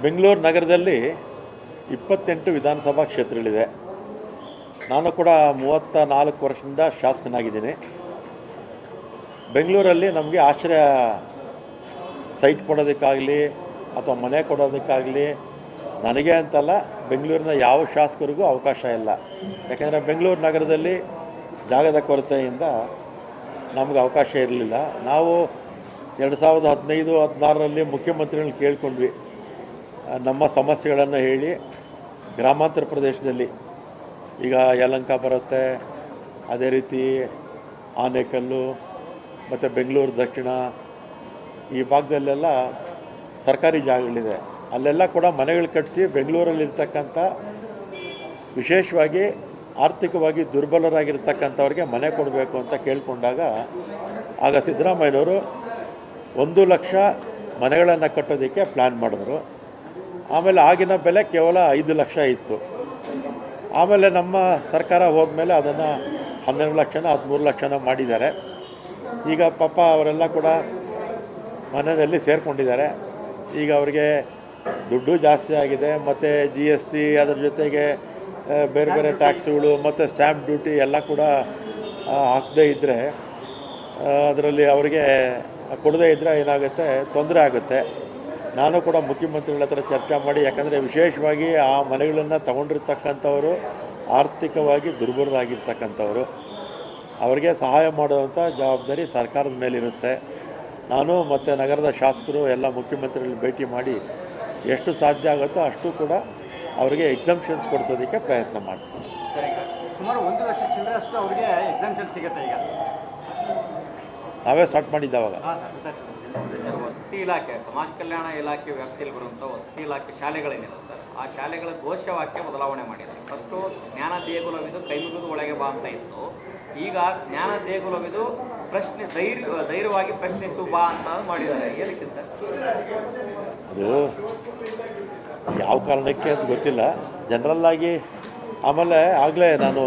ಬೆಂಗಳೂರು ನಗರದಲ್ಲಿ 28 ವಿಧಾನಸಭಾ ಕ್ಷೇತ್ರಗಳಿದೆ. ನಾನು ಕೂಡ 34 ವರ್ಷದಿಂದ ಶಾಸಕನಾಗಿದ್ದೀನಿ. ಬೆಂಗಳೂರಲ್ಲಿ ನಮಗೆ ಆಶ್ರಯ ಸೈಟ್ ಕೊಡೋದಕ್ಕಾಗಲಿ ಅಥವಾ ಮನೆ ಕೊಡೋದಕ್ಕಾಗಲಿ ನನಗೆ ಅಂತಲ್ಲ, ಬೆಂಗಳೂರಿನ ಯಾವ ಶಾಸಕರಿಗೂ ಅವಕಾಶ ಇಲ್ಲ. ಯಾಕೆಂದರೆ ಬೆಂಗಳೂರು ನಗರದಲ್ಲಿ ಜಾಗದ ಕೊರತೆಯಿಂದ ನಮಗೆ ಅವಕಾಶ ಇರಲಿಲ್ಲ. ನಾವು 2015-16ರಲ್ಲಿ ಮುಖ್ಯಮಂತ್ರಿಗಳನ್ನ ಕೇಳ್ಕೊಂಡ್ವಿ, ನಮ್ಮ ಸಮಸ್ಯೆಗಳನ್ನು ಹೇಳಿ. ಗ್ರಾಮಾಂತರ ಪ್ರದೇಶದಲ್ಲಿ ಈಗ ಯಲಹಂಕ ಬರುತ್ತೆ, ಅದೇ ರೀತಿ ಆನೇಕಲ್ಲು ಮತ್ತು ಬೆಂಗಳೂರು ದಕ್ಷಿಣ ಈ ಭಾಗದಲ್ಲೆಲ್ಲ ಸರ್ಕಾರಿ ಜಾಗಗಳಿದೆ. ಅಲ್ಲೆಲ್ಲ ಕೂಡ ಮನೆಗಳು ಕಟ್ಟಿಸಿ ಬೆಂಗಳೂರಲ್ಲಿರ್ತಕ್ಕಂಥ ವಿಶೇಷವಾಗಿ ಆರ್ಥಿಕವಾಗಿ ದುರ್ಬಲರಾಗಿರ್ತಕ್ಕಂಥವ್ರಿಗೆ ಮನೆ ಕೊಡಬೇಕು ಅಂತ ಕೇಳಿಕೊಂಡಾಗ ಆಗ ಸಿದ್ದರಾಮಯ್ಯನವರು 1 ಲಕ್ಷ ಮನೆಗಳನ್ನು ಕಟ್ಟೋದಕ್ಕೆ ಪ್ಲ್ಯಾನ್ ಮಾಡಿದ್ರು. ಆಮೇಲೆ ಆಗಿನ ಬೆಲೆ ಕೇವಲ 5 ಲಕ್ಷ ಇತ್ತು. ಆಮೇಲೆ ನಮ್ಮ ಸರ್ಕಾರ ಹೋದ್ಮೇಲೆ ಅದನ್ನು 12 ಲಕ್ಷನ 13 ಲಕ್ಷನ ಮಾಡಿದ್ದಾರೆ. ಈಗ ಪಾಪ ಅವರೆಲ್ಲ ಕೂಡ ಮನೆಯಲ್ಲಿ ಸೇರಿಕೊಂಡಿದ್ದಾರೆ. ಈಗ ಅವರಿಗೆ ದುಡ್ಡು ಜಾಸ್ತಿ ಆಗಿದೆ, ಮತ್ತು GST ಅದರ ಜೊತೆಗೆ ಬೇರೆ ಬೇರೆ ಟ್ಯಾಕ್ಸ್ಗಳು ಮತ್ತು ಸ್ಟ್ಯಾಂಪ್ ಡ್ಯೂಟಿ ಎಲ್ಲ ಕೂಡ ಹಾಕದೇ ಇದ್ದರೆ, ಅದರಲ್ಲಿ ಅವರಿಗೆ ಕೊಡದೇ ಇದ್ದರೆ ಏನಾಗುತ್ತೆ, ತೊಂದರೆ ಆಗುತ್ತೆ. ನಾನು ಕೂಡ ಮುಖ್ಯಮಂತ್ರಿಗಳ ಹತ್ರ ಚರ್ಚೆ ಮಾಡಿ, ಯಾಕಂದರೆ ವಿಶೇಷವಾಗಿ ಆ ಮನೆಗಳನ್ನು ತಗೊಂಡಿರ್ತಕ್ಕಂಥವರು ಆರ್ಥಿಕವಾಗಿ ದುರ್ಬಲರಾಗಿರ್ತಕ್ಕಂಥವರು, ಅವರಿಗೆ ಸಹಾಯ ಮಾಡುವಂಥ ಜವಾಬ್ದಾರಿ ಸರ್ಕಾರದ ಮೇಲಿರುತ್ತೆ. ನಾನು ಮತ್ತು ನಗರದ ಶಾಸಕರು ಎಲ್ಲ ಮುಖ್ಯಮಂತ್ರಿಗಳು ಭೇಟಿ ಮಾಡಿ ಎಷ್ಟು ಸಾಧ್ಯ ಆಗುತ್ತೋ ಅಷ್ಟು ಕೂಡ ಅವರಿಗೆ ಎಕ್ಸಂಪ್ಷನ್ಸ್ ಕೊಡಿಸೋದಕ್ಕೆ ಪ್ರಯತ್ನ ಮಾಡ್ತೀನಿ. ಸುಮಾರು 1 ಲಕ್ಷ ಚಿಲ್ಲರಷ್ಟು ಅವರಿಗೆ ಎಕ್ಸಂಪ್ಷನ್ ಸಿಗುತ್ತೆ. ಈಗ ನಾವೇ ಸ್ಟಾರ್ಟ್ ಮಾಡಿದ್ದೆ ಅವಾಗ. ವಸತಿ ಇಲಾಖೆ, ಸಮಾಜ ಕಲ್ಯಾಣ ಇಲಾಖೆ ವ್ಯಾಪ್ತಿಯಲ್ಲಿ ಬರುವಂಥ ವಸತಿ ಇಲಾಖೆ ಶಾಲೆಗಳೇನಿಲ್ಲ ಸರ್, ಆ ಶಾಲೆಗಳ ಘೋಷವಾಕ್ಯ ಬದಲಾವಣೆ ಮಾಡಿದ್ದಾರೆ. ಫಸ್ಟು ಜ್ಞಾನ ದೇಗುಲವಿದು ಕೈ ಮುಗಿದು ಒಳಗೆ ಬಾ ಅಂತ ಇತ್ತು. ಈಗ ಜ್ಞಾನ ದೇಗುಲವಿದು ಪ್ರಶ್ನೆ ಧೈರ್ಯವಾಗಿ ಪ್ರಶ್ನಿಸು ಬಾ ಅಂತ ಮಾಡಿದ್ದಾರೆ. ಏನಕ್ಕೆ ಸರ್ ಅದು ಯಾವ ಕಾರಣಕ್ಕೆ ಅಂತ ಗೊತ್ತಿಲ್ಲ, ಜನರಲ್ಲಾಗಿ. ಆಮೇಲೆ ಆಗಲೇ ನಾನು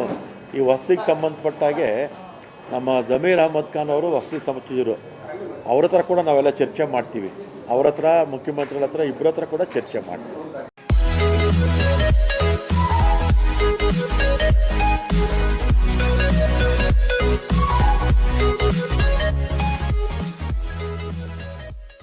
ಈ ವಸತಿಗೆ ಸಂಬಂಧಪಟ್ಟಾಗೆ ನಮ್ಮ ಜಮೀರ್ ಅಹಮದ್ ಖಾನ್ ಅವರು ವಸತಿ ಸಮಿತಿಯರು, ಅವ್ರ ಹತ್ರ ಕೂಡ ನಾವೆಲ್ಲ ಚರ್ಚೆ ಮಾಡ್ತೀವಿ. ಅವ್ರ ಹತ್ರ, ಮುಖ್ಯಮಂತ್ರಿಗಳ ಹತ್ರ, ಇಬ್ಬರ ಹತ್ರ ಕೂಡ ಚರ್ಚೆ ಮಾಡ್ತೀವಿ.